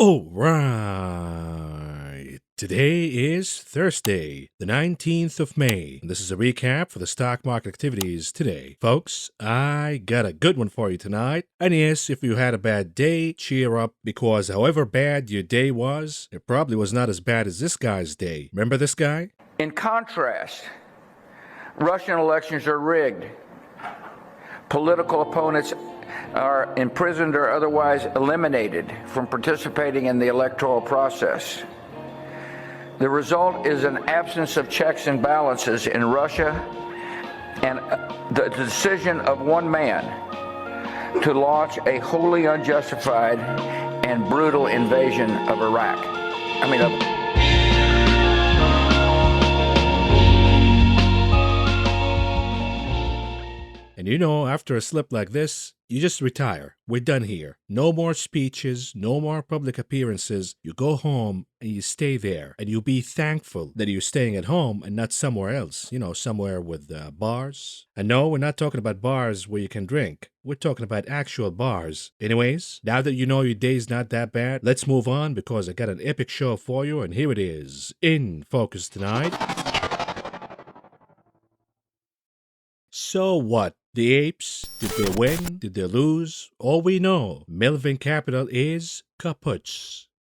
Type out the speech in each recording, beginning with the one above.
All right. Today is Thursday, the 19th of May. And this is a recap for the stock market activities today. Folks, I got a good one for you tonight. And yes, if you had a bad day, cheer up, because however bad your day was, it probably was not as bad as this guy's day. Remember this guy? In contrast, Russian elections are rigged. Political opponents are imprisoned or otherwise eliminated from participating in the electoral process. The result is an absence of checks and balances in Russia and the decision of one man to launch a wholly unjustified and brutal invasion of Iraq. And you know, after a slip like this, you just retire. We're done here. No more speeches, no more public appearances. You go home and you stay there. And you be thankful that you're staying at home and not somewhere else. You know, somewhere with bars. And no, we're not talking about bars where you can drink. We're talking about actual bars. Anyways, now that you know your day's not that bad, let's move on because I got an epic show for you. And here it is, in focus tonight. So what? The apes? Did they win? Did they lose? All we know, Melvin Capital is kaput.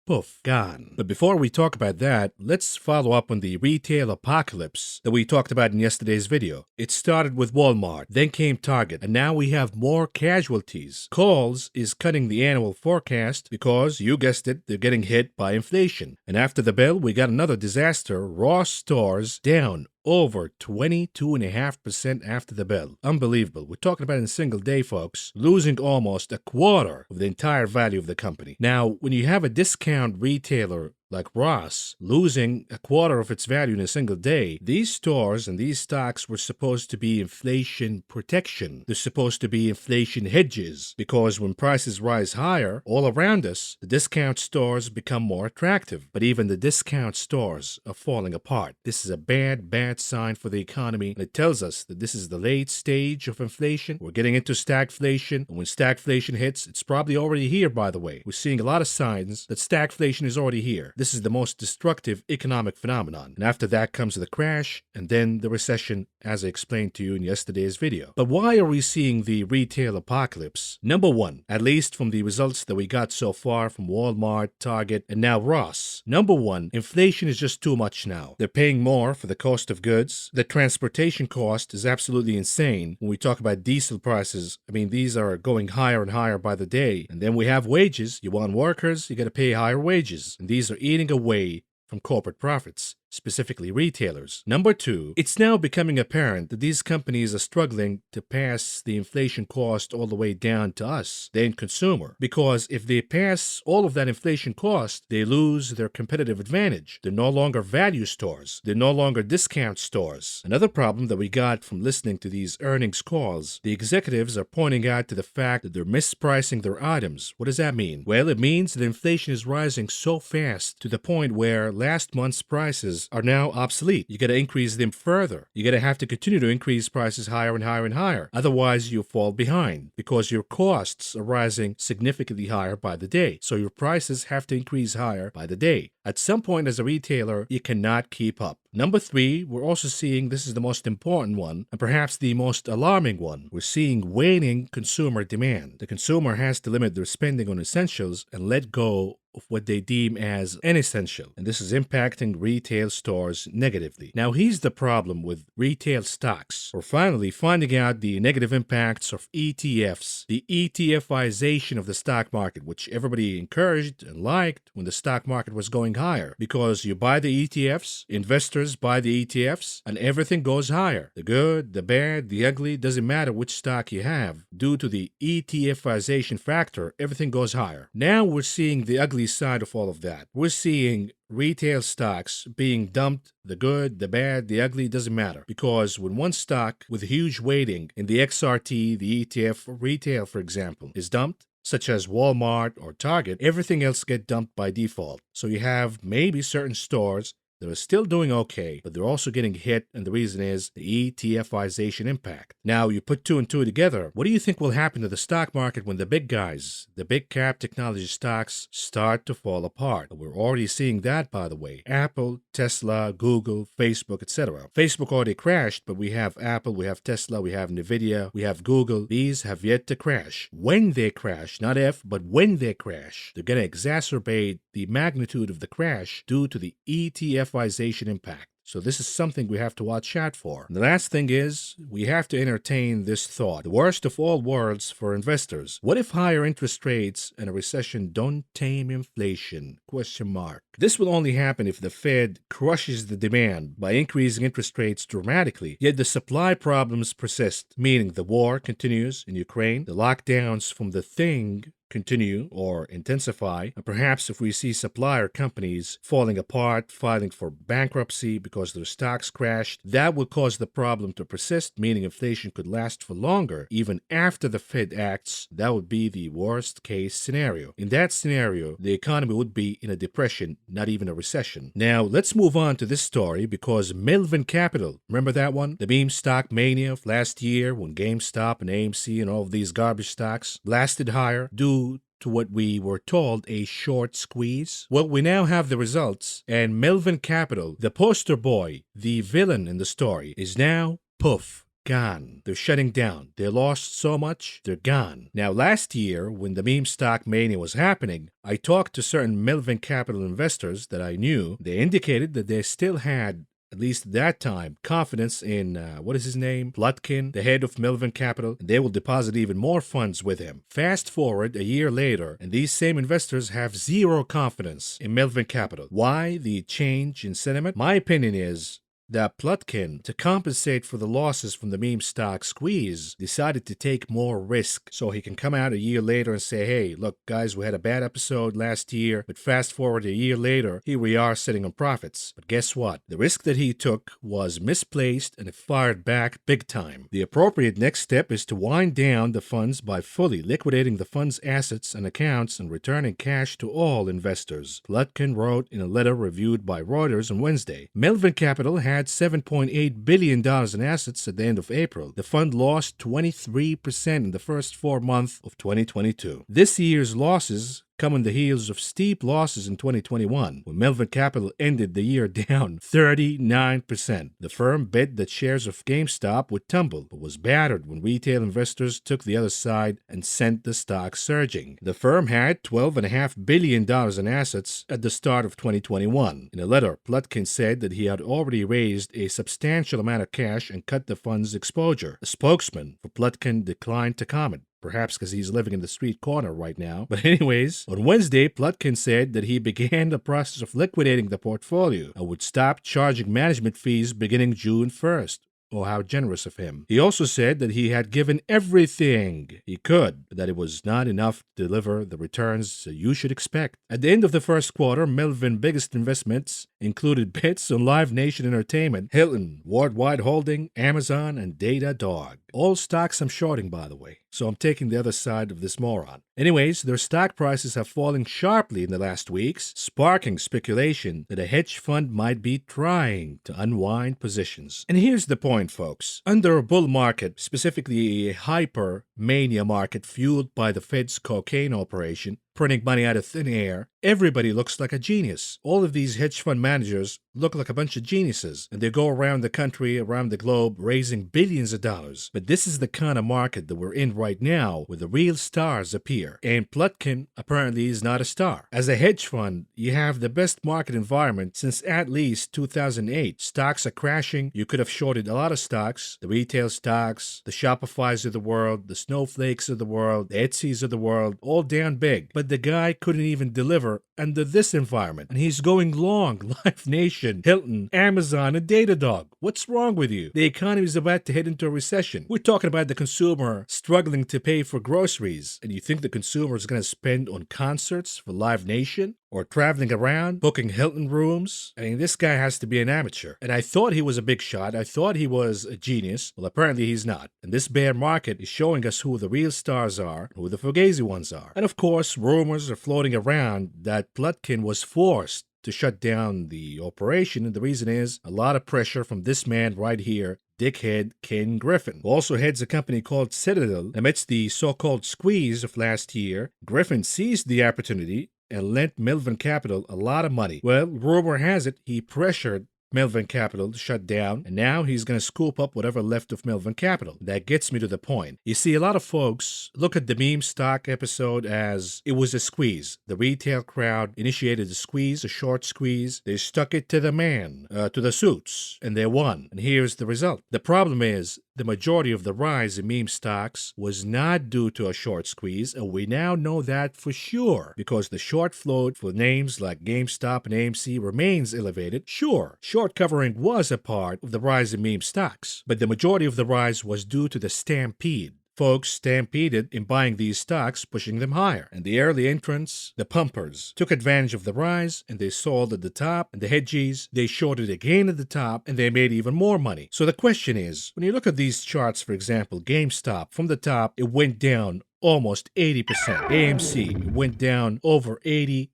Poof, gone. But before we talk about that, let's follow up on the retail apocalypse that we talked about in yesterday's video. It started with Walmart, then came Target, and now we have more casualties. Kohl's is cutting the annual forecast because, you guessed it, they're getting hit by inflation. And after the bell, we got another disaster. Ross stores down over 22.5% after the bell. Unbelievable. We're talking about in a single day, folks, losing almost a quarter of the entire value of the company. Now, when you have a discount retailer like Ross losing a quarter of its value in a single day, these stores and these stocks were supposed to be inflation protection. They're supposed to be inflation hedges, because when prices rise higher all around us, the discount stores become more attractive. But even the discount stores are falling apart. This is a bad sign for the economy, and it tells us that this is the late stage of inflation. We're getting into stagflation, and when stagflation hits, it's probably already here, by the way. We're seeing a lot of signs that stagflation is already here. This is the most destructive economic phenomenon. And after that comes the crash, and then the recession, as I explained to you in yesterday's video. But why are we seeing the retail apocalypse? Number one, at least from the results that we got so far from Walmart, Target, and now Ross. Number one, inflation is just too much now. They're paying more for the cost of goods. The transportation cost is absolutely insane. When we talk about diesel prices, I mean, these are going higher and higher by the day. And then we have wages. You want workers, you got to pay higher wages. And these are eating away from corporate profits, specifically retailers. Number two, it's now becoming apparent that these companies are struggling to pass the inflation cost all the way down to us, the end consumer. Because if they pass all of that inflation cost, they lose their competitive advantage. They're no longer value stores. They're no longer discount stores. Another problem that we got from listening to these earnings calls, the executives are pointing out to the fact that they're mispricing their items. What does that mean? Well, it means that inflation is rising so fast to the point where last month's prices are now obsolete. You got to increase them further. You got to have to continue to increase prices higher and higher and higher. Otherwise, you fall behind because your costs are rising significantly higher by the day. So your prices have to increase higher by the day. At some point as a retailer, you cannot keep up. Number three, we're also seeing, this is the most important one, and perhaps the most alarming one, we're seeing waning consumer demand. The consumer has to limit their spending on essentials and let go of what they deem as inessential. And this is impacting retail stores negatively. Now, here's the problem with retail stocks. We're finally finding out the negative impacts of ETFs, the ETFization of the stock market, which everybody encouraged and liked when the stock market was going higher. Because you buy the ETFs, investors buy the ETFs, and everything goes higher. The good, the bad, the ugly, doesn't matter which stock you have. Due to the ETFization factor, everything goes higher. Now we're seeing the ugly side of all of that. We're seeing retail stocks being dumped. The good, the bad, the ugly, doesn't matter. Because when one stock with huge weighting in the XRT, the ETF retail, for example, is dumped, such as Walmart or Target, everything else get dumped by default. So you have maybe certain stores They're still doing okay, but they're also getting hit, and the reason is the ETFization impact. Now, you put two and two together, what do you think will happen to the stock market when the big guys, the big cap technology stocks, start to fall apart? We're already seeing that, by the way. Apple, Tesla, Google, Facebook, etc. Facebook already crashed, but we have Apple, we have Tesla, we have Nvidia, we have Google. These have yet to crash. When they crash, not if, but when they crash, they're going to exacerbate the magnitude of the crash due to the ETFization impact. So this is something we have to watch out for. The last thing is, we have to entertain this thought. The worst of all worlds for investors. What if higher interest rates and a recession don't tame inflation? Question mark. This will only happen if the Fed crushes the demand by increasing interest rates dramatically, yet the supply problems persist, meaning the war continues in Ukraine, the lockdowns from the thing continue or intensify, and perhaps if we see supplier companies falling apart, filing for bankruptcy because their stocks crashed, that will cause the problem to persist, meaning inflation could last for longer, even after the Fed acts. That would be the worst case scenario. In that scenario, the economy would be in a depression, not even a recession. Now, let's move on to this story because Melvin Capital, remember that one? The meme stock mania of last year when GameStop and AMC and all of these garbage stocks blasted higher due to what we were told a short squeeze? Well, we now have the results, and Melvin Capital, the poster boy, the villain in the story, is now poof. Gone. They're shutting down. They lost so much, they're gone. Now, last year, when the meme stock mania was happening, I talked to certain Melvin Capital investors that I knew. They indicated that they still had, at least at that time, confidence in, what is his name? Plotkin, the head of Melvin Capital, and they will deposit even more funds with him. Fast forward a year later, and these same investors have zero confidence in Melvin Capital. Why the change in sentiment? My opinion is that Plotkin, to compensate for the losses from the meme stock squeeze, decided to take more risk so he can come out a year later and say, hey, look, guys, we had a bad episode last year, but fast forward a year later, here we are sitting on profits. But guess what? The risk that he took was misplaced and it fired back big time. The appropriate next step is to wind down the funds by fully liquidating the fund's assets and accounts and returning cash to all investors. Plotkin wrote in a letter reviewed by Reuters on Wednesday. Melvin Capital had $7.8 billion in assets at the end of April. The fund lost 23% in the first 4 months of 2022. This year's losses come on the heels of steep losses in 2021, when Melvin Capital ended the year down 39%. The firm bet that shares of GameStop would tumble, but was battered when retail investors took the other side and sent the stock surging. The firm had $12.5 billion in assets at the start of 2021. In a letter, Plotkin said that he had already raised a substantial amount of cash and cut the fund's exposure. A spokesman for Plotkin declined to comment. Perhaps because he's living in the street corner right now. But anyways, on Wednesday, Plotkin said that he began the process of liquidating the portfolio and would stop charging management fees beginning June 1st. Oh, how generous of him. He also said that he had given everything he could, but that it was not enough to deliver the returns you should expect. At the end of the first quarter, Melvin's biggest investments included bets on Live Nation Entertainment, Hilton, Worldwide Holding, Amazon, and Datadog. All stocks I'm shorting, by the way, so I'm taking the other side of this moron. Anyways, their stock prices have fallen sharply in the last weeks, sparking speculation that a hedge fund might be trying to unwind positions. And here's the point, folks. Under a bull market, specifically a hyper-mania market fueled by the Fed's cocaine operation, printing money out of thin air, everybody looks like a genius. All of these hedge fund managers look like a bunch of geniuses, and they go around the country, around the globe, raising billions of dollars. But this is the kind of market that we're in right now, where the real stars appear. And Plotkin apparently is not a star. As a hedge fund, you have the best market environment since at least 2008. Stocks are crashing. You could have shorted a lot of stocks, the retail stocks, the Shopifys of the world, the Snowflakes of the world, the Etsy's of the world, all down big. But the guy couldn't even deliver under this environment. And he's going long. Live Nation, Hilton, Amazon, and Datadog. What's wrong with you? The economy is about to head into a recession. We're talking about the consumer struggling to pay for groceries. And you think the consumer is going to spend on concerts for Live Nation? Or traveling around, booking Hilton rooms? I mean, this guy has to be an amateur. And I thought he was a big shot. I thought he was a genius. Well, apparently he's not. And this bear market is showing us who the real stars are, who the fugazi ones are. And of course, rumors are floating around that Plotkin was forced to shut down the operation, and the reason is a lot of pressure from this man right here, dickhead Ken Griffin, who also heads a company called Citadel. Amidst the so-called squeeze of last year, Griffin seized the opportunity and lent Melvin Capital a lot of money. Well, rumor has it he pressured Melvin Capital to shut down, and now he's going to scoop up whatever left of Melvin Capital. That gets me to the point. You see, a lot of folks look at the meme stock episode as it was a squeeze. The retail crowd initiated a squeeze, a short squeeze. They stuck it to the man, to the suits, and they won. And here's the result. The problem is, the majority of the rise in meme stocks was not due to a short squeeze, and we now know that for sure because the short float for names like GameStop and AMC remains elevated. Sure, short covering was a part of the rise in meme stocks, but the majority of the rise was due to the stampede. Folks stampeded in buying these stocks, pushing them higher. And the early entrants, the pumpers, took advantage of the rise and they sold at the top. And the hedgies, they shorted again at the top and they made even more money. So the question is, when you look at these charts, for example, GameStop, from the top, it went down almost 80%. AMC went down over 86%.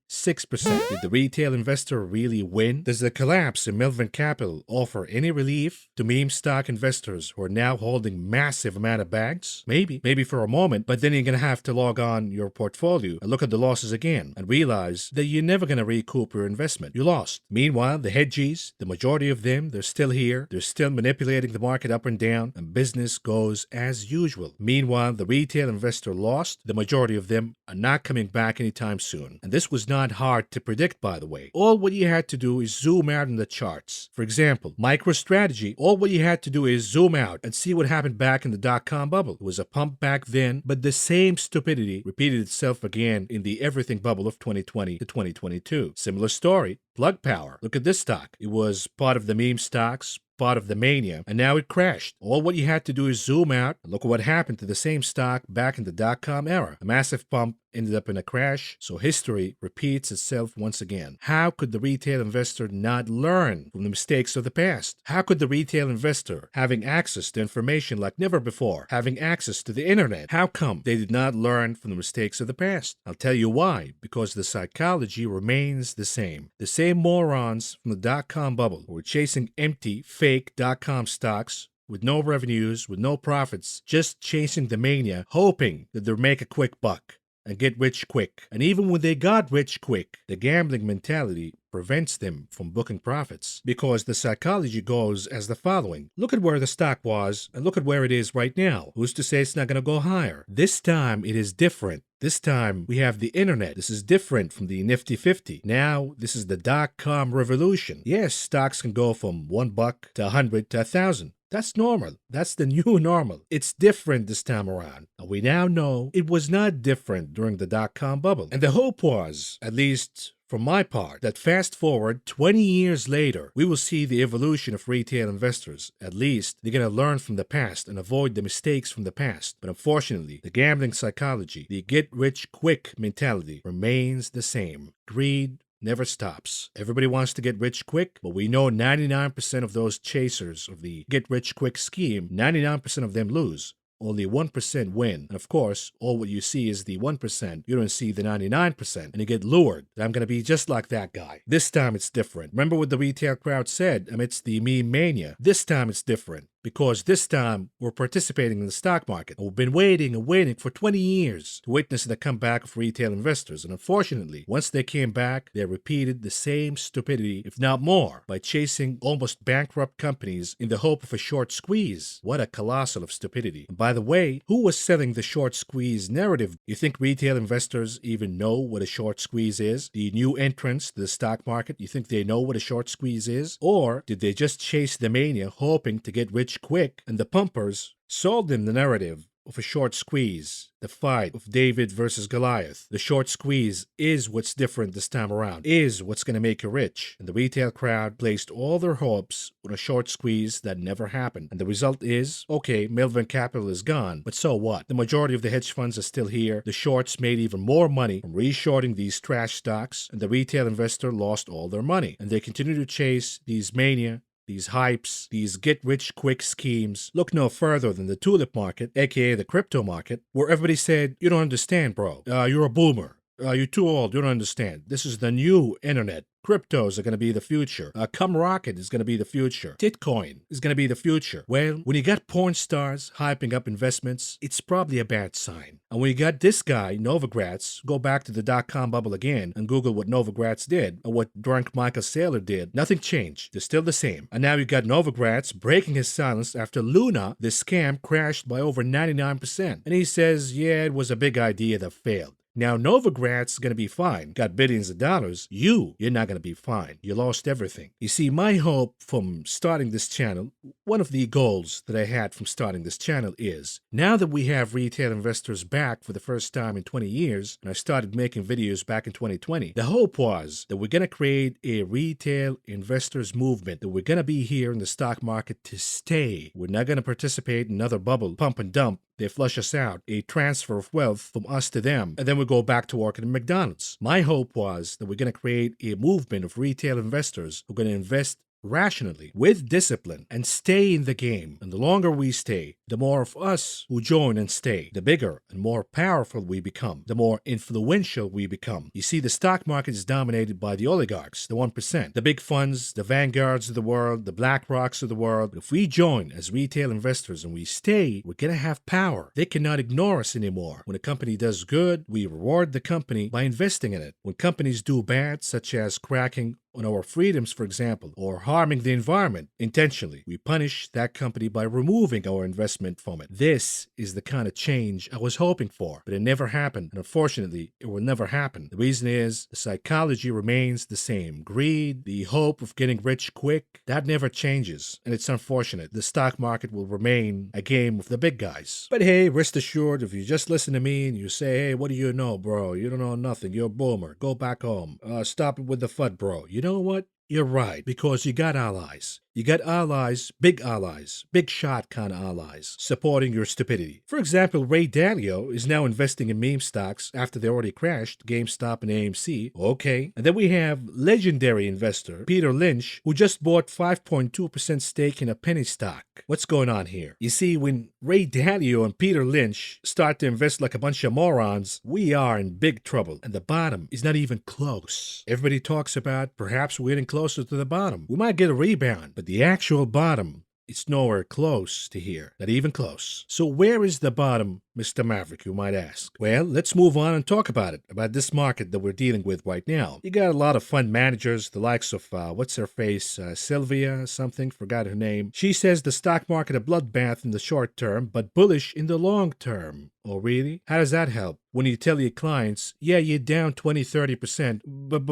Did the retail investor really win? Does the collapse in Melvin Capital offer any relief to meme stock investors who are now holding massive amount of bags? Maybe for a moment, but then you're going to have to log on your portfolio and look at the losses again and realize that you're never going to recoup your investment. You lost. Meanwhile, the hedgies, the majority of them, they're still here. They're still manipulating the market up and down, and business goes as usual. Meanwhile, the retail investor lost. The majority of them are not coming back anytime soon. And this was not hard to predict, by the way. All what you had to do is zoom out in the charts. For example, MicroStrategy, all what you had to do is zoom out and see what happened back in the dot-com bubble. It was a pump back then, but the same stupidity repeated itself again in the everything bubble of 2020 to 2022. Similar story. Plug Power. Look at this stock. It was part of the meme stocks, part of the mania, and now it crashed. All what you had to do is zoom out and look at what happened to the same stock back in the dot-com era. A massive pump ended up in a crash, so history repeats itself once again. How could the retail investor not learn from the mistakes of the past? How could the retail investor, having access to information like never before, having access to the internet, how come they did not learn from the mistakes of the past? I'll tell you why. Because the psychology remains the same. The same morons from the dot-com bubble who were chasing empty, fake dot-com stocks with no revenues, with no profits, just chasing the mania, hoping that they'll make a quick buck and get rich quick. And even when they got rich quick, the gambling mentality prevents them from booking profits, because the psychology goes as the following. Look at where the stock was and look at where it is right now. Who's to say it's not going to go higher? This time it is different. This time we have the internet. This is different from the Nifty 50. Now this is the dot-com revolution. Yes, stocks can go from $1 to 100 to 1,000. That's normal. That's the new normal. It's different this time around. And we now know it was not different during the dot-com bubble. And the hope was, at least for my part, that fast forward 20 years later, we will see the evolution of retail investors. At least they're going to learn from the past and avoid the mistakes from the past. But unfortunately, the gambling psychology, the get-rich-quick mentality remains the same. Greed never stops. Everybody wants to get rich quick, but we know 99% of those chasers of the get-rich-quick scheme, 99% of them lose. Only 1% win. And of course, all what you see is the 1%. You don't see the 99%. And you get lured. I'm going to be just like that guy. This time it's different. Remember what the retail crowd said amidst the meme mania? This time it's different. Because this time we're participating in the stock market. And we've been waiting and waiting for 20 years to witness the comeback of retail investors. And unfortunately, once they came back, they repeated the same stupidity, if not more, by chasing almost bankrupt companies in the hope of a short squeeze. What a colossal of stupidity. And by the way, who was selling the short squeeze narrative? You think retail investors even know what a short squeeze is? The new entrants to the stock market, you think they know what a short squeeze is? Or did they just chase the mania hoping to get rich quick, and the pumpers sold them the narrative of a short squeeze, the fight of David versus Goliath? The short squeeze is what's different this time around, is what's going to make you rich. And the retail crowd placed all their hopes on a short squeeze that never happened. And the result is, okay, Melvin Capital is gone, but so what? The majority of the hedge funds are still here. The shorts made even more money from reshorting these trash stocks, and the retail investor lost all their money. And they continue to chase these mania, these hypes, these get-rich-quick schemes. Look no further than the tulip market, aka the crypto market, where everybody said, you don't understand, bro. You're a boomer. You're too old. You don't understand. This is the new internet. Cryptos are going to be the future. Rocket is going to be the future. Bitcoin is going to be the future. Well, when you got porn stars hyping up investments, it's probably a bad sign. And when you got this guy, Novogratz, go back to the dot-com bubble again and Google what Novogratz did and what drunk Michael Saylor did, nothing changed. They're still the same. And now you got Novogratz breaking his silence after Luna, the scam, crashed by over 99%. And he says, yeah, it was a big idea that failed. Now, Novogratz is going to be fine. Got billions of dollars. You're not going to be fine. You lost everything. You see, my hope from starting this channel, one of the goals that I had from starting this channel is, now that we have retail investors back for the first time in 20 years, and I started making videos back in 2020, the hope was that we're going to create a retail investors movement, that we're going to be here in the stock market to stay. We're not going to participate in another bubble, pump and dump. They flush us out, a transfer of wealth from us to them, and then we go back to working at McDonald's. My hope was that we're going to create a movement of retail investors who are going to invest rationally, with discipline, and stay in the game. And the longer we stay, the more of us who join and stay, the bigger and more powerful we become, the more influential we become. You see, the stock market is dominated by the oligarchs, the 1%, the big funds, the Vanguards of the world, the BlackRocks of the world. But if we join as retail investors and we stay, we're going to have power. They cannot ignore us anymore. When a company does good, we reward the company by investing in it. When companies do bad, such as cracking on our freedoms, for example, or harming the environment intentionally, we punish that company by removing our investment from it. This is the kind of change I was hoping for, but it never happened, and unfortunately, it will never happen. The reason is the psychology remains the same. Greed, the hope of getting rich quick, that never changes, and it's unfortunate. The stock market will remain a game of the big guys. But hey, rest assured, if you just listen to me and you say, hey, what do you know, bro? You don't know nothing. You're a boomer. Go back home. Stop it with the FUD, bro. You know what? You're right, because you got allies. You got allies, big shot kind of allies, supporting your stupidity. For example, Ray Dalio is now investing in meme stocks after they already crashed, GameStop and AMC. Okay. And then we have legendary investor Peter Lynch, who just bought 5.2% stake in a penny stock. What's going on here? You see, when Ray Dalio and Peter Lynch start to invest like a bunch of morons, we are in big trouble. And the bottom is not even close. Everybody talks about perhaps we're getting closer to the bottom. We might get a rebound, but the actual bottom, it's nowhere close to here. Not even close. So where is the bottom, Mr. Maverick, you might ask? Well, let's move on and talk about it, about this market that we're dealing with right now. You got a lot of fund managers, the likes of, what's her face, Sylvia something, forgot her name. She says the stock market a bloodbath in the short term, but bullish in the long term. Oh, really? How does that help? When you tell your clients, yeah, you're down 20-30%,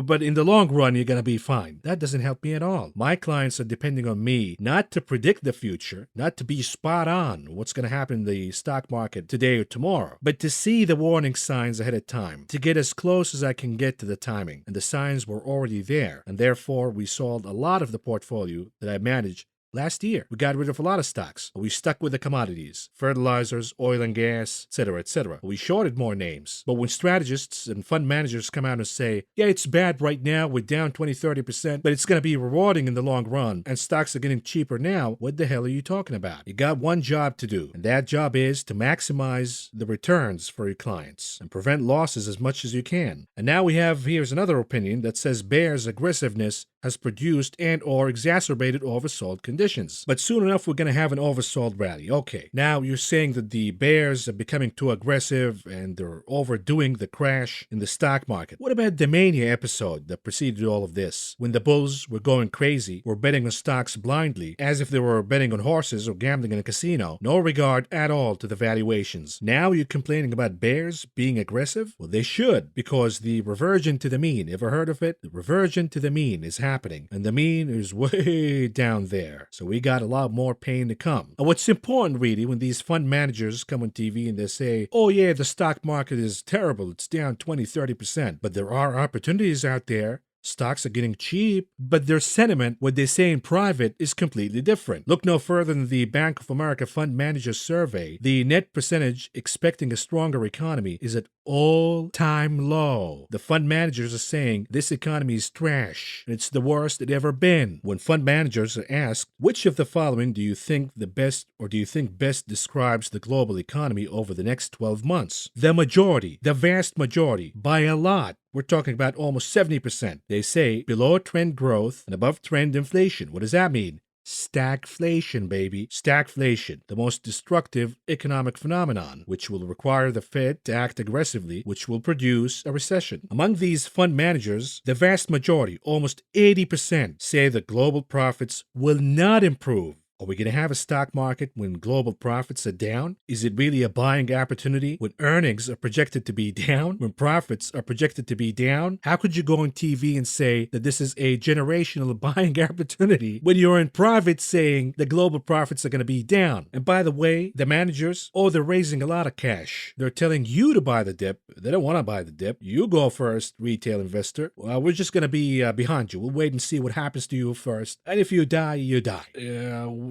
but in the long run, you're going to be fine. That doesn't help me at all. My clients are depending on me not to predict the future, not to be spot on what's going to happen in the stock market today or tomorrow, but to see the warning signs ahead of time, to get as close as I can get to the timing. And the signs were already there, and therefore we sold a lot of the portfolio that I managed last year. We got rid of a lot of stocks. We stuck with the commodities, fertilizers, oil and gas, etc., etc. We shorted more names. But when strategists and fund managers come out and say, yeah, it's bad right now, we're down 20-30%, but it's going to be rewarding in the long run, and stocks are getting cheaper now, what the hell are you talking about? You got one job to do, and that job is to maximize the returns for your clients and prevent losses as much as you can. And now here's another opinion that says bears' aggressiveness has produced and or exacerbated oversold conditions. But soon enough, we're going to have an oversold rally. Okay, now you're saying that the bears are becoming too aggressive and they're overdoing the crash in the stock market. What about the mania episode that preceded all of this? When the bulls were going crazy, were betting on stocks blindly, as if they were betting on horses or gambling in a casino. No regard at all to the valuations. Now you're complaining about bears being aggressive? Well, they should, because the reversion to the mean, ever heard of it? The reversion to the mean is happening, and the mean is way down there. So we got a lot more pain to come. And what's important really when these fund managers come on TV and they say, oh yeah, the stock market is terrible, it's down 20-30%, but there are opportunities out there. Stocks are getting cheap, but their sentiment, what they say in private, is completely different. Look no further than the Bank of America Fund Manager Survey. The net percentage expecting a stronger economy is at all-time low. The fund managers are saying this economy is trash, and it's the worst it ever been. When fund managers are asked, which of the following do you think best describes the global economy over the next 12 months? The majority, the vast majority, by a lot, we're talking about almost 70%. They say below trend growth and above trend inflation. What does that mean? Stagflation, baby. Stagflation, the most destructive economic phenomenon, which will require the Fed to act aggressively, which will produce a recession. Among these fund managers, the vast majority, almost 80%, say that global profits will not improve. Are we going to have a stock market when global profits are down? Is it really a buying opportunity when earnings are projected to be down? When profits are projected to be down? How could you go on TV and say that this is a generational buying opportunity when you're in private saying the global profits are going to be down? And by the way, the managers, they're raising a lot of cash. They're telling you to buy the dip. They don't want to buy the dip. You go first, retail investor. Well, we're just going to be behind you. We'll wait and see what happens to you first. And if you die, you die.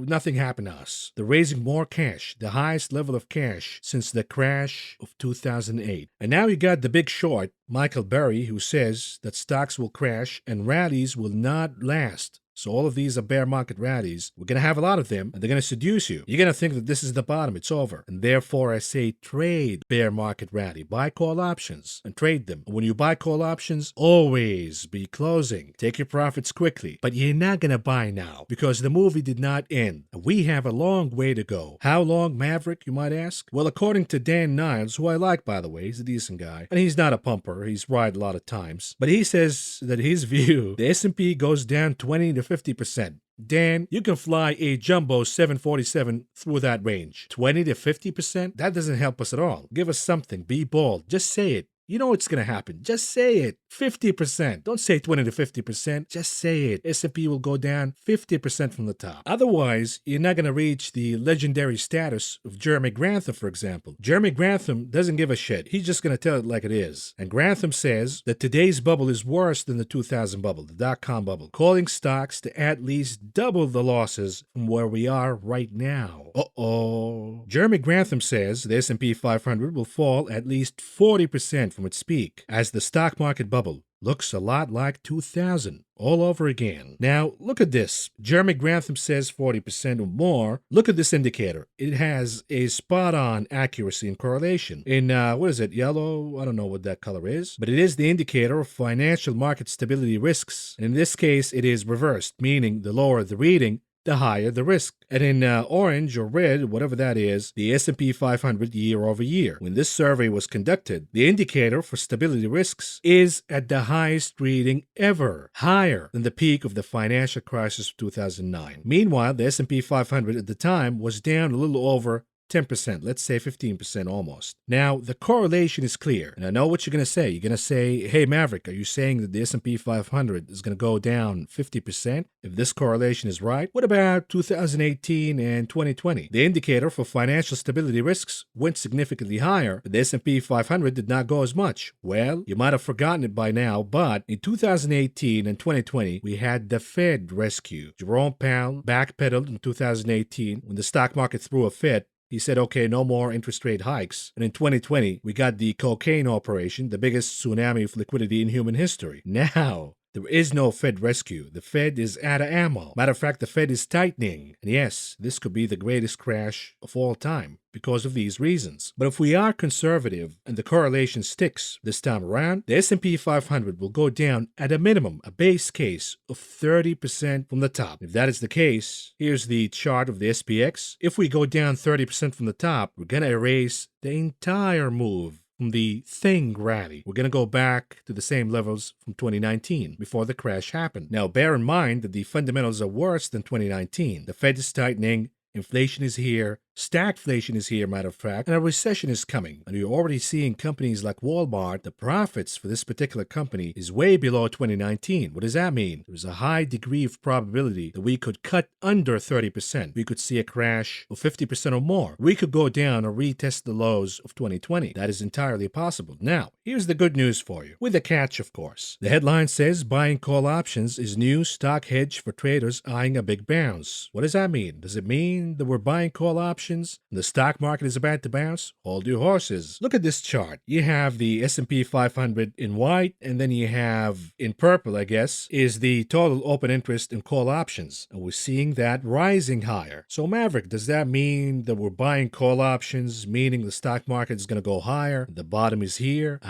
Nothing happened to us. They're raising more cash, the highest level of cash since the crash of 2008. And now you got the big short, Michael Burry, who says that stocks will crash and rallies will not last. So all of these are bear market rallies. We're going to have a lot of them, and they're going to seduce you. You're going to think that this is the bottom, it's over. And therefore, I say trade bear market rally. Buy call options and trade them. And when you buy call options, always be closing. Take your profits quickly. But you're not going to buy now because the movie did not end. And we have a long way to go. How long, Maverick, you might ask? Well, according to Dan Niles, who I like, by the way, he's a decent guy. And he's not a pumper. He's right a lot of times. But he says that his view, the S&P goes down 20 to 50%. Dan, you can fly a jumbo 747 through that range. 20 to 50%? That doesn't help us at all. Give us something. Be bold. Just say it. You know it's going to happen. Just say it. 50%. Don't say 20 to 50%. Just say it. S&P will go down 50% from the top. Otherwise, you're not going to reach the legendary status of Jeremy Grantham, for example. Jeremy Grantham doesn't give a shit. He's just going to tell it like it is. And Grantham says that today's bubble is worse than the 2000 bubble, the dot-com bubble, calling stocks to at least double the losses from where we are right now. Uh-oh. Jeremy Grantham says the S&P 500 will fall at least 40% from its peak, as the stock market bubble looks a lot like 2000 all over again. Now, look at this. Jeremy Grantham says 40% or more. Look at this indicator. It has a spot-on accuracy and correlation. In, what is it, yellow? I don't know what that color is. But it is the indicator of financial market stability risks. And in this case, it is reversed, meaning the lower the reading, the higher the risk. And in orange or red, whatever that is, the S&P 500 year over year. When this survey was conducted, the indicator for stability risks is at the highest reading ever, higher than the peak of the financial crisis of 2009. Meanwhile, the S&P 500 at the time was down a little over 10%, let's say 15% almost. Now, the correlation is clear, and I know what you're going to say. You're going to say, hey, Maverick, are you saying that the S&P 500 is going to go down 50% if this correlation is right? What about 2018 and 2020? The indicator for financial stability risks went significantly higher, but the S&P 500 did not go as much. Well, you might have forgotten it by now, but in 2018 and 2020, we had the Fed rescue. Jerome Powell backpedaled in 2018 when the stock market threw a fit. He said, okay, no more interest rate hikes. And in 2020, we got the cocaine operation, the biggest tsunami of liquidity in human history. Now, there is no Fed rescue. The Fed is out of ammo. Matter of fact, the Fed is tightening. And yes, this could be the greatest crash of all time because of these reasons. But if we are conservative and the correlation sticks this time around, the S&P 500 will go down at a minimum, a base case of 30% from the top. If that is the case, here's the chart of the SPX. If we go down 30% from the top, we're going to erase the entire move from the thing rally. We're going to go back to the same levels from 2019 before the crash happened. Now, bear in mind that the fundamentals are worse than 2019. The Fed is tightening. Inflation is here. Stagflation is here, matter of fact, and a recession is coming. And you're already seeing companies like Walmart, the profits for this particular company is way below 2019. What does that mean? There's a high degree of probability that we could cut under 30%. We could see a crash of 50% or more. We could go down or retest the lows of 2020. That is entirely possible. Now, here's the good news for you, with a catch, of course. The headline says buying call options is new stock hedge for traders eyeing a big bounce. What does that mean? Does it mean that we're buying call options and the stock market is about to bounce? Hold your horses. Look at this chart. You have the S&P 500 in white, and then you have in purple, I guess, is the total open interest in call options. And we're seeing that rising higher. So Maverick, does that mean that we're buying call options, meaning the stock market is going to go higher? The bottom is here?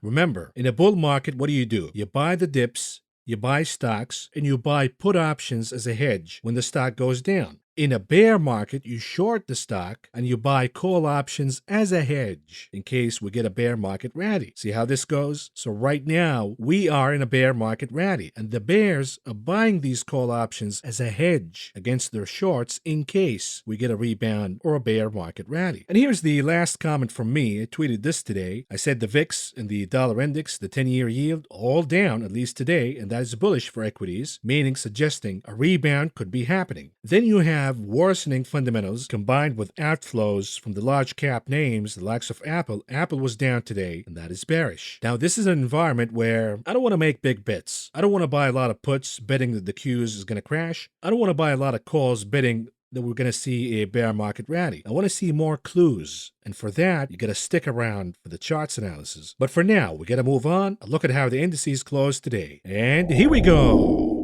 Remember, in a bull market, what do? You buy the dips, you buy stocks, and you buy put options as a hedge when the stock goes down. In a bear market, you short the stock and you buy call options as a hedge in case we get a bear market rally. See how this goes? So right now, we are in a bear market rally, and the bears are buying these call options as a hedge against their shorts in case we get a rebound or a bear market rally. And here's the last comment from me. I tweeted this today. I said the VIX and the dollar index, the 10-year yield, all down, at least today, and that is bullish for equities, meaning suggesting a rebound could be happening. Then you have worsening fundamentals combined with outflows from the large cap names, the likes of Apple. Apple was down today, and that is bearish. Now, this is an environment where I don't want to make big bets. I don't want to buy a lot of puts betting that the Qs is going to crash. I don't want to buy a lot of calls betting that we're going to see a bear market rally. I want to see more clues. And for that, you got to stick around for the charts analysis. But for now, we got to move on and look at how the indices closed today. And here we go.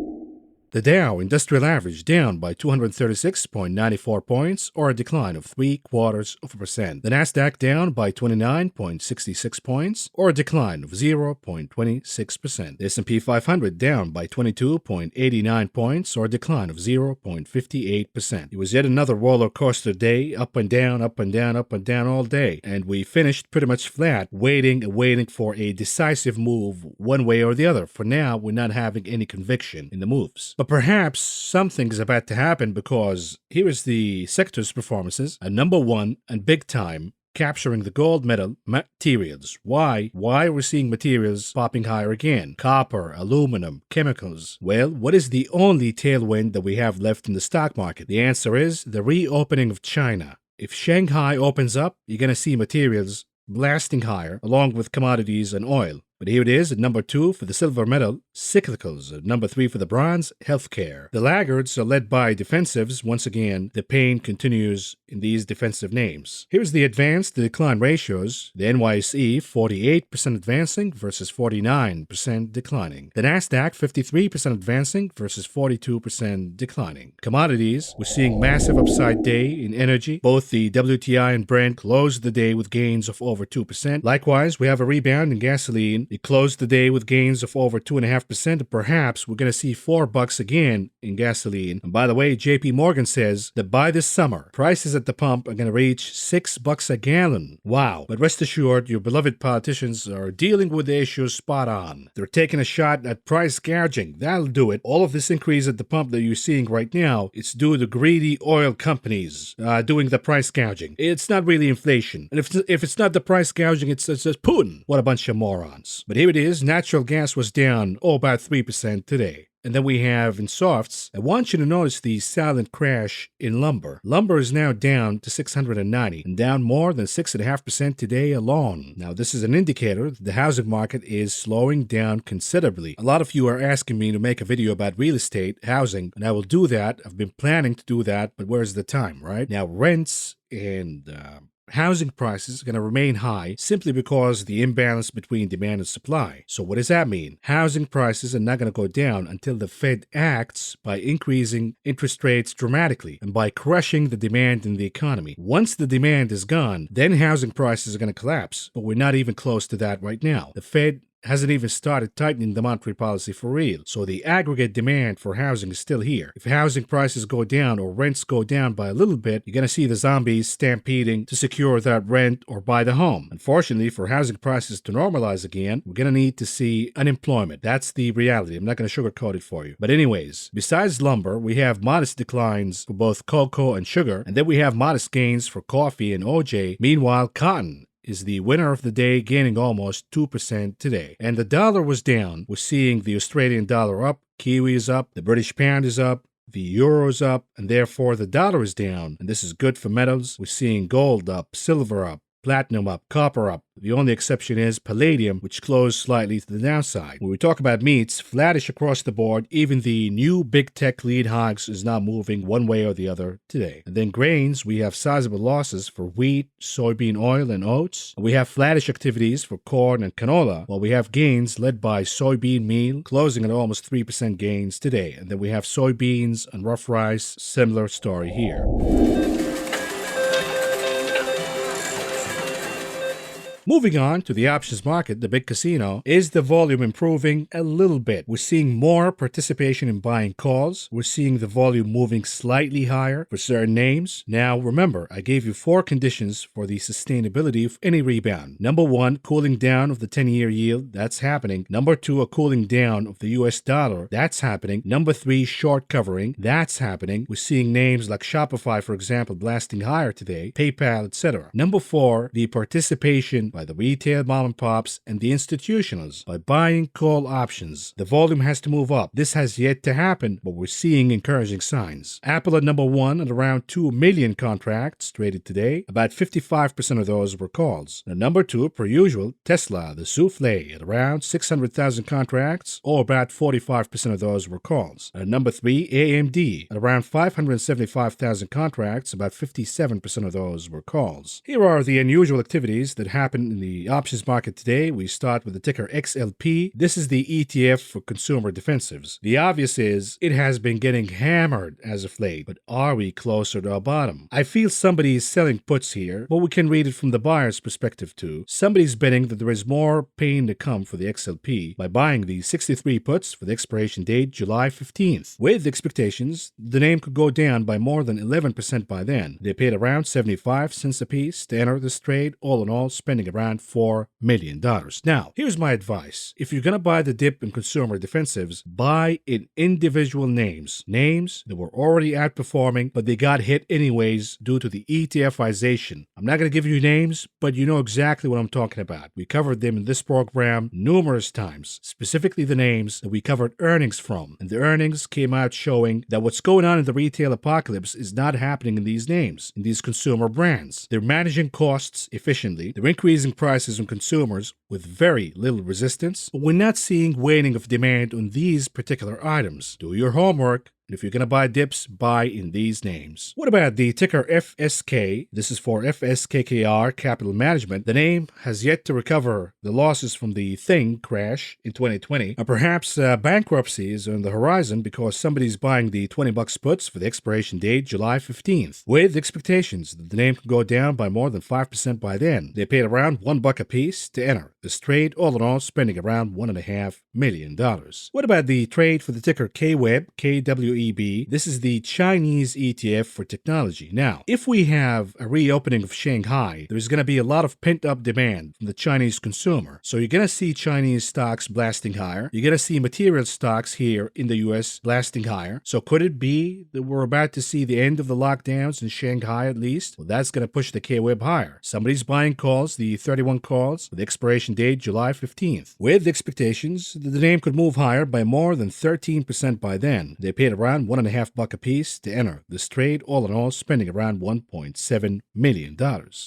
The Dow Industrial Average down by 236.94 points, or a decline of 0.75%. The Nasdaq down by 29.66 points, or a decline of 0.26%. The S&P 500 down by 22.89 points, or a decline of 0.58%. It was yet another roller coaster day, up and down, up and down, up and down all day, and we finished pretty much flat, waiting for a decisive move one way or the other. For now, we're not having any conviction in the moves. But perhaps something is about to happen, because here is the sector's performances, and number one and big time, capturing the gold medal, materials. Why are we seeing materials popping higher again? Copper, aluminum, chemicals. Well, what is the only tailwind that we have left in the stock market? The answer is the reopening of China. If Shanghai opens up, you're going to see materials blasting higher, along with commodities and oil. But here it is at number 2 for the silver medal, cyclicals. At number 3 for the bronze, healthcare. The laggards are led by defensives. Once again, the pain continues in these defensive names. Here's the advanced, the decline ratios. The NYSE, 48% advancing versus 49% declining. The NASDAQ, 53% advancing versus 42% declining. Commodities, we're seeing massive upside day in energy. Both the WTI and Brent closed the day with gains of over 2%. Likewise, we have a rebound in gasoline. It closed the day with gains of over 2.5%. Perhaps we're going to see $4 again in gasoline. And by the way, JP Morgan says that by this summer, prices at the pump are going to reach $6 a gallon. Wow. But rest assured, your beloved politicians are dealing with the issue spot on. They're taking a shot at price gouging. That'll do it. All of this increase at the pump that you're seeing right now, it's due to greedy oil companies doing the price gouging. It's not really inflation. And if it's not the price gouging, it's just Putin. What a bunch of morons. But here it is. Natural gas was down, about 3% today. And then we have in softs, I want you to notice the silent crash in lumber. Lumber is now down to 690 and down more than 6.5% today alone. Now, this is an indicator that the housing market is slowing down considerably. A lot of you are asking me to make a video about real estate, housing, and I will do that. I've been planning to do that, but where's the time, right? Now, rents and housing prices are going to remain high simply because the imbalance between demand and supply. So what does that mean? Housing prices are not going to go down until the Fed acts by increasing interest rates dramatically and by crushing the demand in the economy. Once the demand is gone, then housing prices are going to collapse. But we're not even close to that right now. The Fed hasn't even started tightening the monetary policy for real. So the aggregate demand for housing is still here. If housing prices go down or rents go down by a little bit, you're going to see the zombies stampeding to secure that rent or buy the home. Unfortunately, for housing prices to normalize again, we're going to need to see unemployment. That's the reality. I'm not going to sugarcoat it for you. But anyways, besides lumber, we have modest declines for both cocoa and sugar, and then we have modest gains for coffee and OJ. Meanwhile, cotton is the winner of the day, gaining almost 2% today. And the dollar was down. We're seeing the Australian dollar up, Kiwi is up, the British pound is up, the euro is up, and therefore the dollar is down. And this is good for metals. We're seeing gold up, silver up, platinum up, copper up. The only exception is palladium, which closed slightly to the downside. When we talk about meats, flattish across the board. Even the new big tech lead hogs is not moving one way or the other today. And then grains, we have sizable losses for wheat, soybean oil, and oats. We have flattish activities for corn and canola, while we have gains led by soybean meal, closing at almost 3% gains today. And then we have soybeans and rough rice, similar story here. Moving on to the options market, the big casino, is the volume improving a little bit? We're seeing more participation in buying calls. We're seeing the volume moving slightly higher for certain names. Now, remember, I gave you 4 conditions for the sustainability of any rebound. Number 1, cooling down of the 10-year yield. That's happening. Number 2, a cooling down of the US dollar. That's happening. Number 3, short covering. That's happening. We're seeing names like Shopify, for example, blasting higher today, PayPal, etc. Number 4, the participation by the retail mom and pops and the institutionals by buying call options. The volume has to move up. This has yet to happen, but we're seeing encouraging signs. Apple at number 1 at around 2 million contracts traded today. About 55% of those were calls. Now, number 2, per usual, Tesla, the souffle, at around 600,000 contracts, or about 45% of those were calls. Number 3, AMD at around 575,000 contracts. About 57% of those were calls. Here are the unusual activities that happened in the options market today. We start with the ticker XLP. This is the ETF for consumer defensives. The obvious is it has been getting hammered as of late, but are we closer to a bottom? I feel somebody is selling puts here, but we can read it from the buyer's perspective too. Somebody's betting that there is more pain to come for the XLP by buying the 63 puts for the expiration date July 15th. With expectations, the name could go down by more than 11% by then. They paid around 75 cents a piece to enter this trade, all in all spending around $4 million. Now, here's my advice. If you're going to buy the dip in consumer defensives, buy in individual names. Names that were already outperforming, but they got hit anyways due to the ETFization. I'm not going to give you names, but you know exactly what I'm talking about. We covered them in this program numerous times, specifically the names that we covered earnings from. And the earnings came out showing that what's going on in the retail apocalypse is not happening in these names, in these consumer brands. They're managing costs efficiently. They're increasing prices on consumers with very little resistance. But we're not seeing waning of demand on these particular items. Do your homework. And if you're going to buy dips, buy in these names. What about the ticker FSK? This is for FSKKR Capital Management. The name has yet to recover the losses from the Thing crash in 2020. Perhaps bankruptcy is on the horizon because somebody's buying the $20 puts for the expiration date July 15th, with expectations that the name could go down by more than 5% by then. They paid around $1 a piece to enter this trade, all in all spending around $1.5 million. What about the trade for the ticker KWEB, KWEB? This is the Chinese ETF for technology. Now, if we have a reopening of Shanghai, there's going to be a lot of pent-up demand from the Chinese consumer. So you're going to see Chinese stocks blasting higher. You're going to see material stocks here in the U.S. blasting higher. So could it be that we're about to see the end of the lockdowns in Shanghai at least? Well, that's going to push the KWEB higher. Somebody's buying calls, the 31 calls, with expiration date July 15th, with expectations that the name could move higher by more than 13% by then. They paid around $1.5 a piece to enter this trade, all in all spending around $1.7 million.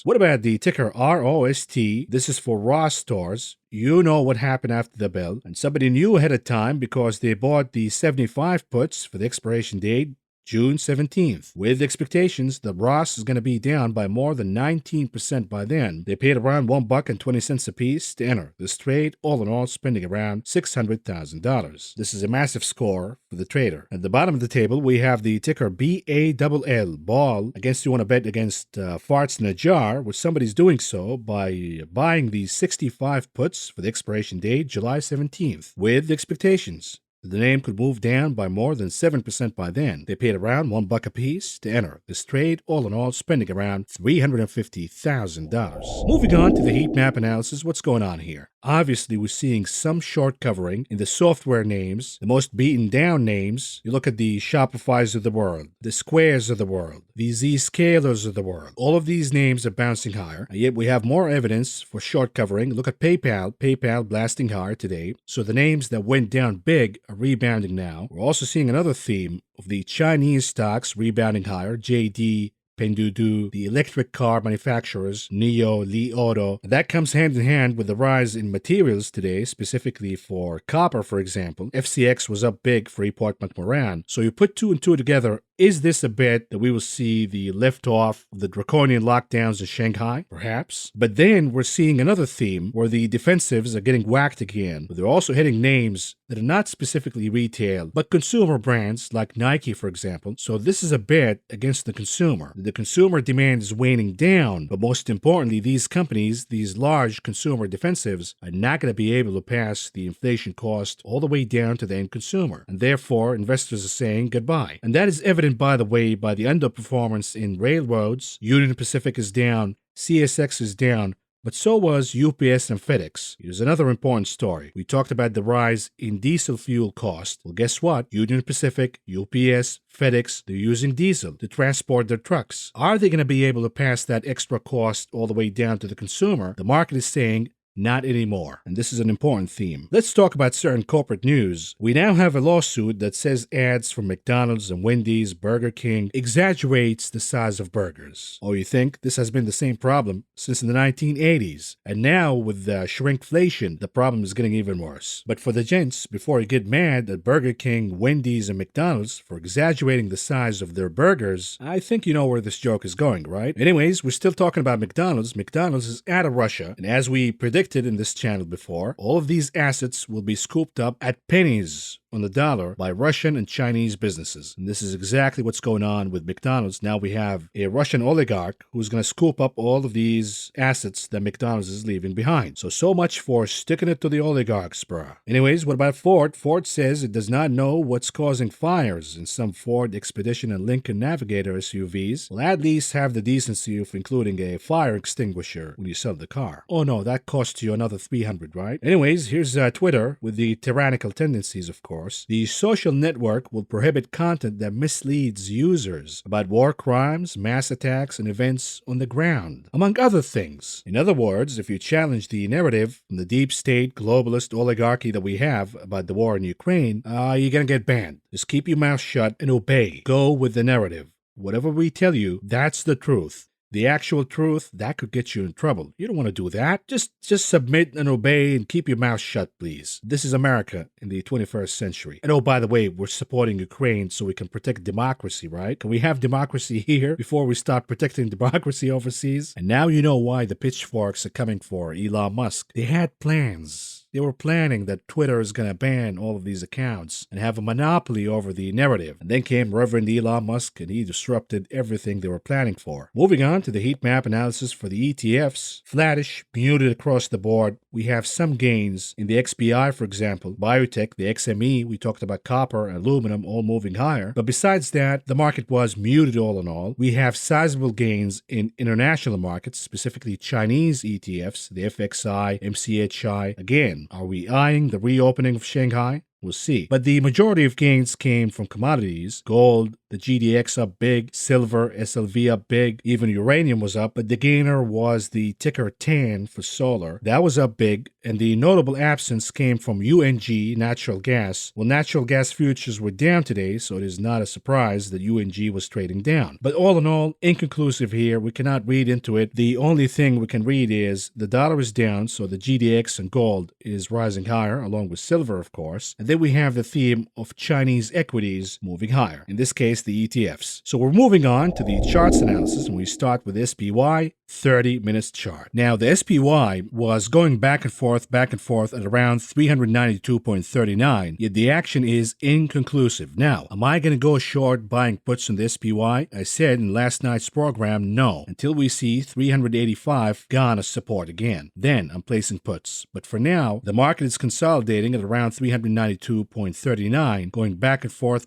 What about the ticker ROST? This is for Ross Stores. You know what happened after the bell, and somebody knew ahead of time because they bought the 75 puts for the expiration date June 17th. With expectations that Ross is going to be down by more than 19% by then, they paid around $1.20 a piece to enter this trade, all in all spending around $600,000. This is a massive score for the trader. At the bottom of the table, we have the ticker BALL, Ball. I guess you want to bet against farts in a jar, which somebody's doing so by buying these 65 puts for the expiration date, July 17th, with expectations the name could move down by more than 7% by then. They paid around $1 a piece to enter this trade, all in all spending around $350,000. Moving on to the heat map analysis, what's going on here? Obviously, we're seeing some short covering in the software names, the most beaten down names. You look at the Shopify's of the world, the Squares of the world, the Zscalers of the world. All of these names are bouncing higher, and yet we have more evidence for short covering. Look at PayPal blasting higher today. So the names that went down big are rebounding now. We're also seeing another theme of the Chinese stocks rebounding higher, JD, Pinduoduo, the electric car manufacturers, NIO, Li Auto. That comes hand in hand with the rise in materials today, specifically for copper, for example. FCX was up big for Freeport McMoran. So you put two and two together. Is this a bet that we will see the lift-off of the draconian lockdowns in Shanghai? Perhaps. But then we're seeing another theme where the defensives are getting whacked again. But they're also hitting names that are not specifically retail, but consumer brands like Nike, for example. So this is a bet against the consumer. The consumer demand is waning down, but most importantly, these companies, these large consumer defensives, are not going to be able to pass the inflation cost all the way down to the end consumer. And therefore, investors are saying goodbye. And that is evident, by the way, by the underperformance in railroads. Union Pacific is down, CSX is down, but so was UPS and FedEx. Here's another important story. We talked about the rise in diesel fuel cost. Well, guess what? Union Pacific, UPS, FedEx, they're using diesel to transport their trucks. Are they going to be able to pass that extra cost all the way down to the consumer? The market is saying not anymore. And this is an important theme. Let's talk about certain corporate news. We now have a lawsuit that says ads from McDonald's and Wendy's, Burger King exaggerates the size of burgers. Oh, you think this has been the same problem since the 1980s? And now with the shrinkflation, the problem is getting even worse. But for the gents, before you get mad at Burger King, Wendy's, and McDonald's for exaggerating the size of their burgers, I think you know where this joke is going, right? Anyways, we're still talking about McDonald's. McDonald's is out of Russia, and as we predicted in this channel before, all of these assets will be scooped up at pennies on the dollar by Russian and Chinese businesses. And this is exactly what's going on with McDonald's. Now we have a Russian oligarch who's going to scoop up all of these assets that McDonald's is leaving behind. So much for sticking it to the oligarchs, bruh. Anyways, what about Ford? Ford says it does not know what's causing fires in some Ford Expedition and Lincoln Navigator SUVs. Well, at least have the decency of including a fire extinguisher when you sell the car. Oh no, that costs you another $300, right? Anyways, here's Twitter with the tyrannical tendencies, of course. The social network will prohibit content that misleads users about war crimes, mass attacks, and events on the ground, among other things. In other words, if you challenge the narrative from the deep state globalist oligarchy that we have about the war in Ukraine, you're gonna get banned. Just keep your mouth shut and obey. Go with the narrative. Whatever we tell you, that's the truth. The actual truth, that could get you in trouble. You don't want to do that. Just submit and obey and keep your mouth shut, please. This is America in the 21st century. And oh, by the way, we're supporting Ukraine so we can protect democracy, right? Can we have democracy here before we start protecting democracy overseas? And now you know why the pitchforks are coming for Elon Musk. They had plans. They were planning that Twitter is going to ban all of these accounts and have a monopoly over the narrative. And then came Reverend Elon Musk and he disrupted everything they were planning for. Moving on to the heat map analysis for the ETFs. Flattish, muted across the board. We have some gains in the XBI, for example. Biotech, the XME, we talked about copper and aluminum all moving higher. But besides that, the market was muted all in all. We have sizable gains in international markets, specifically Chinese ETFs, the FXI, MCHI. Again, are we eyeing the reopening of Shanghai? We'll see. But the majority of gains came from commodities. Gold, the GDX up big, silver, SLV up big, even uranium was up, but the gainer was the ticker TAN for solar. That was up big, and the notable absence came from UNG, natural gas. Well, natural gas futures were down today, so it is not a surprise that UNG was trading down. But all in all, inconclusive here. We cannot read into it. The only thing we can read is the dollar is down, so the GDX and gold is rising higher, along with silver, of course. And then we have the theme of Chinese equities moving higher. In this case, replace the ETFs. So we're moving on to the charts analysis, and we start with SPY 30 minutes chart. Now, the SPY was going back and forth at around 392.39, yet the action is inconclusive. Now, am I going to go short buying puts on the SPY? I said in last night's program, no, until we see 385 gone as support again. Then I'm placing puts. But for now, the market is consolidating at around 392.39, going back and forth,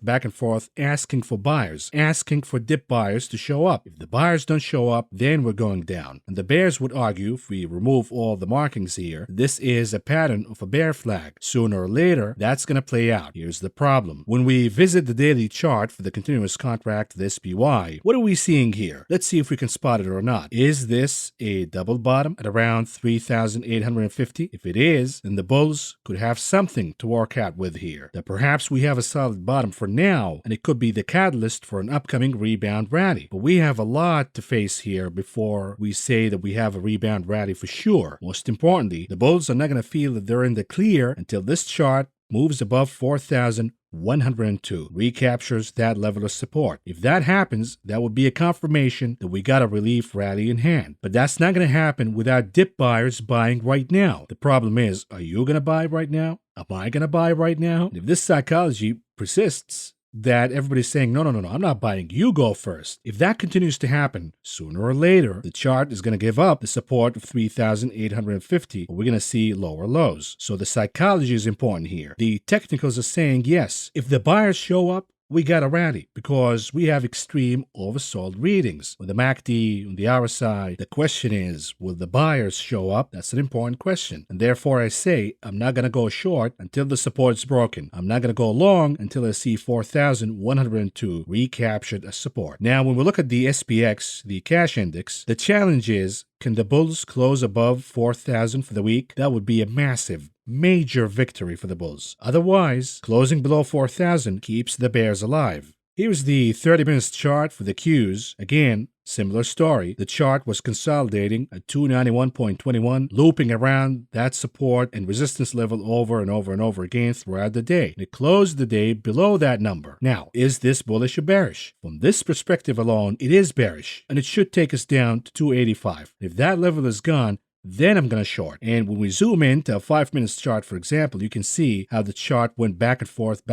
asking for buyers, asking for dip buyers to show up. If the buyers don't show up, then we're going down. And the bears would argue, if we remove all the markings here, this is a pattern of a bear flag. Sooner or later, that's going to play out. Here's the problem. When we visit the daily chart for the continuous contract, the SPY, what are we seeing here? Let's see if we can spot it or not. Is this a double bottom at around 3,850? If it is, then the bulls could have something to work out with here. That perhaps we have a solid bottom for now, and it could be the catalyst for an upcoming rebound rally. But we have a lot to face here before we say that we have a rebound rally for sure. Most importantly, the bulls are not going to feel that they're in the clear until this chart moves above 4,102, recaptures that level of support. If that happens, that would be a confirmation that we got a relief rally in hand. But that's not going to happen without dip buyers buying right now. The problem is, are you going to buy right now? Am I going to buy right now? If this psychology persists, that everybody's saying, no, I'm not buying, you go first. If that continues to happen, sooner or later, the chart is going to give up the support of 3,850, or we're going to see lower lows. So the psychology is important here. The technicals are saying, yes, if the buyers show up, we got a rally because we have extreme oversold readings. With the MACD, on the RSI, the question is, will the buyers show up? That's an important question. And therefore I say, I'm not going to go short until the support is broken. I'm not going to go long until I see 4,102 recaptured as support. Now, when we look at the SPX, the cash index, the challenge is, can the bulls close above 4,000 for the week? That would be a major victory for the bulls. Otherwise, closing below 4,000 keeps the bears alive. Here's the 30 minutes chart for the Qs. Again, similar story. The chart was consolidating at 291.21, looping around that support and resistance level over and over again throughout the day. It closed the day below that number. Now, is this bullish or bearish? From this perspective alone, it is bearish, and it should take us down to 285. If that level is gone, then I'm going to short. And when we zoom in to a 5 minutes chart, for example, you can see how the chart went back and forth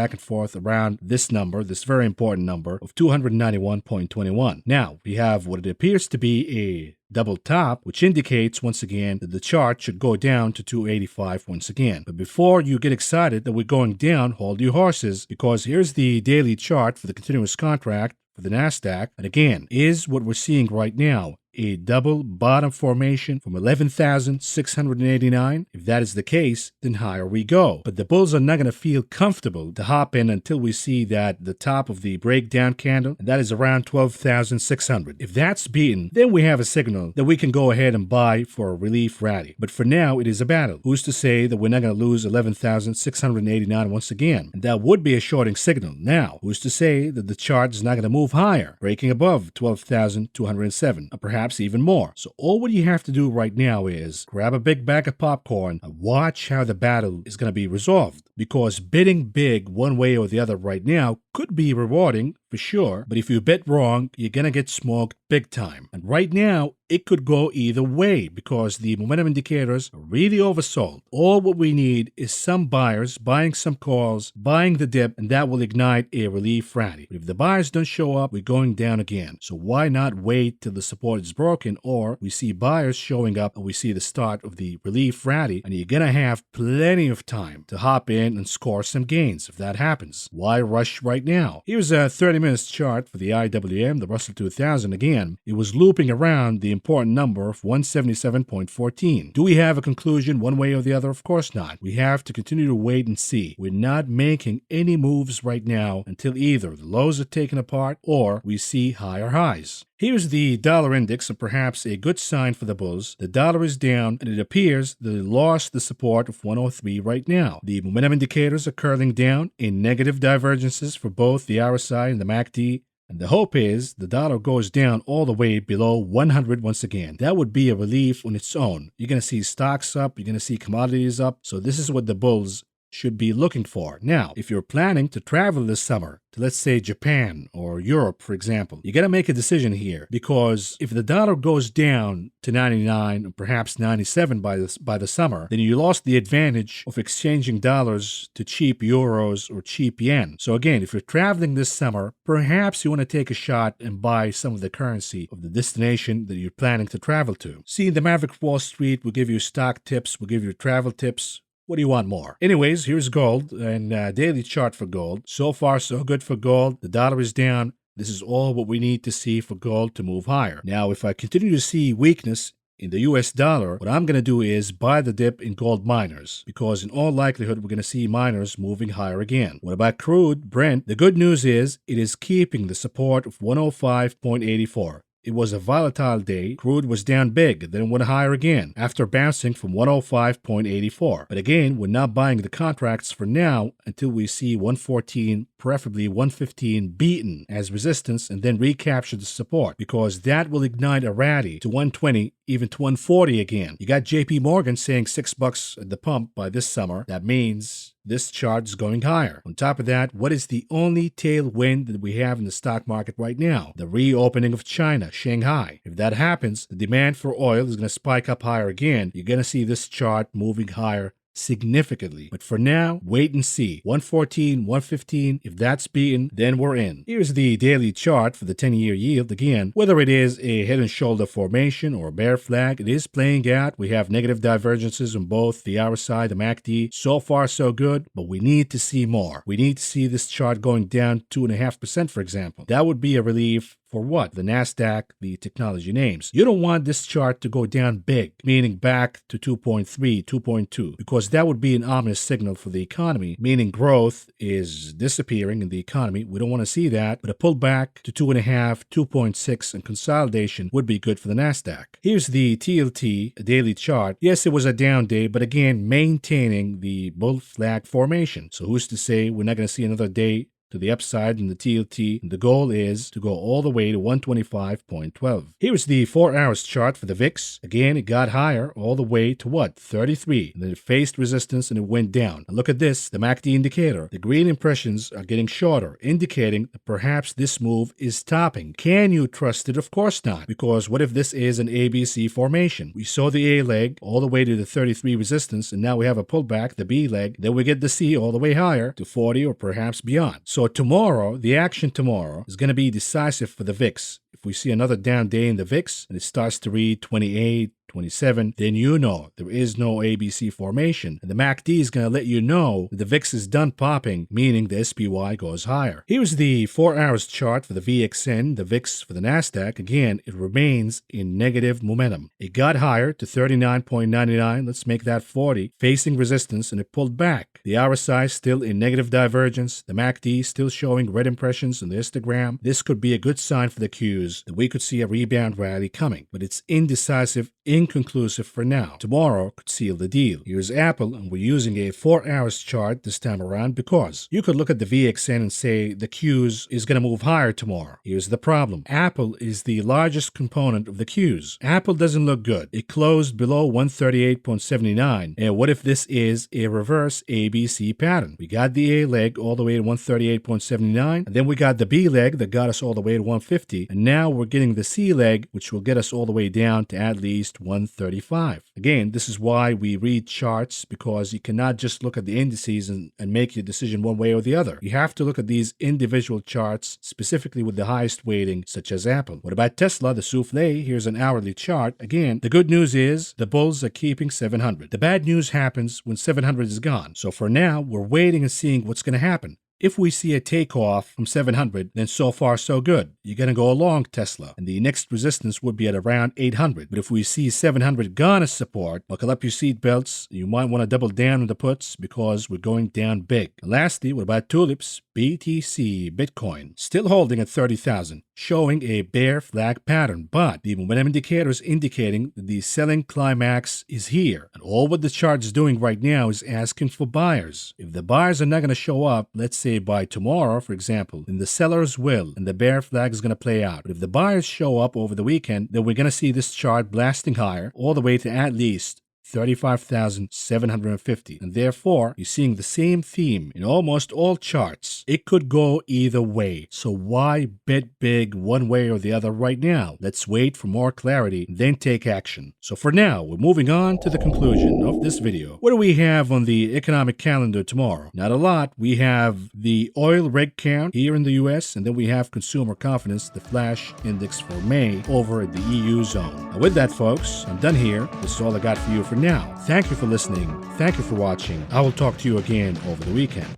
around this number, this very important number of 291.21. Now, we have what it appears to be a double top, which indicates once again that the chart should go down to 285 once again. But before you get excited that we're going down, hold your horses, because here's the daily chart for the continuous contract for the NASDAQ. And again, is what we're seeing right now a double bottom formation from 11,689? If that is the case, then higher we go. But the bulls are not going to feel comfortable to hop in until we see that the top of the breakdown candle, and that is around 12,600. If that's beaten, then we have a signal that we can go ahead and buy for a relief rally. But for now, it is a battle. Who's to say that we're not going to lose 11,689 once again? And that would be a shorting signal. Now, who's to say that the chart is not going to move higher, breaking above 12,207, or perhaps even more? So all what you have to do right now is grab a big bag of popcorn and watch how the battle is going to be resolved. Because bidding big one way or the other right now could be rewarding for sure, but if you bet wrong, you're going to get smoked big time. And right now, it could go either way because the momentum indicators are really oversold. All what we need is some buyers buying some calls, buying the dip, and that will ignite a relief rally. But if the buyers don't show up, we're going down again. So why not wait till the support is broken, or we see buyers showing up and we see the start of the relief rally, and you're going to have plenty of time to hop in and score some gains if that happens. Why rush right now? Here's a 30 minutes chart for the IWM, the Russell 2000. Again, it was looping around the important number of 177.14. Do we have a conclusion one way or the other? Of course not. We have to continue to wait and see. We're not making any moves right now until either the lows are taken apart or we see higher highs. Here's the dollar index, and perhaps a good sign for the bulls. The dollar is down, and it appears that it lost the support of 103 right now. The momentum indicators are curling down in negative divergences for both the RSI and the MACD. And the hope is the dollar goes down all the way below 100 once again. That would be a relief on its own. You're going to see stocks up. You're going to see commodities up. So this is what the bulls should be looking for. Now, if you're planning to travel this summer to, let's say, Japan or Europe, for example, you got to make a decision here, because if the dollar goes down to 99 or perhaps 97 by the summer, then you lost the advantage of exchanging dollars to cheap euros or cheap yen. So again, if you're traveling this summer, perhaps you want to take a shot and buy some of the currency of the destination that you're planning to travel to. See, the Maverick Wall Street will give you stock tips, will give you travel tips. What do you want more? Anyways, here's gold and daily chart for gold. So far, so good for gold. The dollar is down. This is all what we need to see for gold to move higher. Now, if I continue to see weakness in the US dollar, what I'm going to do is buy the dip in gold miners, because in all likelihood, we're going to see miners moving higher again. What about crude, Brent? The good news is it is keeping the support of 105.84. It was a volatile day. Crude was down big, then went higher again after bouncing from 105.84. But again, we're not buying the contracts for now until we see 114, preferably 115 beaten as resistance and then recapture the support, because that will ignite a rally to 120, even to 140 again. You got JP Morgan saying $6 at the pump by this summer. That means this chart is going higher. On top of that, what is the only tailwind that we have in the stock market right now? The reopening of China, Shanghai. If that happens, the demand for oil is going to spike up higher again. You're going to see this chart moving higher significantly. But for now, wait and see. 114, 115, if that's beaten, then we're in. Here's the daily chart for the 10-year yield. Again, whether it is a head and shoulder formation or a bear flag, it is playing out. We have negative divergences on both the RSI, the MACD. So far, so good, but we need to see more. We need to see this chart going down 2.5%, for example. That would be a relief. For what? The NASDAQ, the technology names. You don't want this chart to go down big, meaning back to 2.3, 2.2, because that would be an ominous signal for the economy, meaning growth is disappearing in the economy. We don't want to see that, but a pullback to 2.5, 2.6, and consolidation would be good for the NASDAQ. Here's the TLT, a daily chart. Yes, it was a down day, but again, maintaining the bull flag formation. So who's to say we're not going to see another day to the upside in the TLT, and the goal is to go all the way to 125.12. Here's the 4 hours chart for the VIX. Again, it got higher all the way to what? 33. And then it faced resistance and it went down. And look at this, the MACD indicator. The green impressions are getting shorter, indicating that perhaps this move is topping. Can you trust it? Of course not, because what if this is an ABC formation? We saw the A leg all the way to the 33 resistance, and now we have a pullback, the B leg. Then we get the C all the way higher to 40 or perhaps beyond. So tomorrow, the action tomorrow is going to be decisive for the VIX. If we see another down day in the VIX and it starts to read 28, 27, then you know there is no ABC formation. And the MACD is going to let you know that the VIX is done popping, meaning the SPY goes higher. Here's the 4 hours chart for the VXN, the VIX for the NASDAQ. Again, it remains in negative momentum. It got higher to 39.99. Let's make that 40, facing resistance, and it pulled back. The RSI still in negative divergence. The MACD still showing red impressions on the histogram. This could be a good sign for the Qs that we could see a rebound rally coming, but it's indecisive, inconclusive for now. Tomorrow could seal the deal. Here's Apple, and we're using a 4 hours chart this time around because you could look at the VXN and say the Qs is going to move higher tomorrow. Here's the problem. Apple is the largest component of the Qs. Apple doesn't look good. It closed below 138.79. And what if this is a reverse ABC pattern? We got the A leg all the way to 138.79, and then we got the B leg that got us all the way to 150, and now we're getting the C leg, which will get us all the way down to at least 135. Again, this is why we read charts, because you cannot just look at the indices and make your decision one way or the other. You have to look at these individual charts, specifically with the highest weighting, such as Apple. What about Tesla, the souffle? Here's an hourly chart. Again, the good news is the bulls are keeping 700. The bad news happens when 700 is gone. So for now, we're waiting and seeing what's going to happen. If we see a takeoff from 700, then so far so good. You're going to go along Tesla, and the next resistance would be at around 800. But if we see 700 gone as support, buckle up your seatbelts. You might want to double down on the puts because we're going down big. And lastly, what about tulips? BTC, Bitcoin, still holding at 30,000, showing a bear flag pattern, but the momentum indicator is indicating that the selling climax is here. And all what the chart is doing right now is asking for buyers. If the buyers are not going to show up, let's say by tomorrow, for example, then the sellers will, and the bear flag is going to play out. But if the buyers show up over the weekend, then we're going to see this chart blasting higher all the way to at least 35,750. And therefore, you're seeing the same theme in almost all charts. It could go either way. So why bet big one way or the other right now? Let's wait for more clarity, then take action. So for now, we're moving on to the conclusion of this video. What do we have on the economic calendar tomorrow? Not a lot. We have the oil rig count here in the US, and then we have consumer confidence, the flash index for May over at the EU zone. Now with that, folks, I'm done here. This is all I got for you for now. Thank you for listening. Thank you for watching. I will talk to you again over the weekend.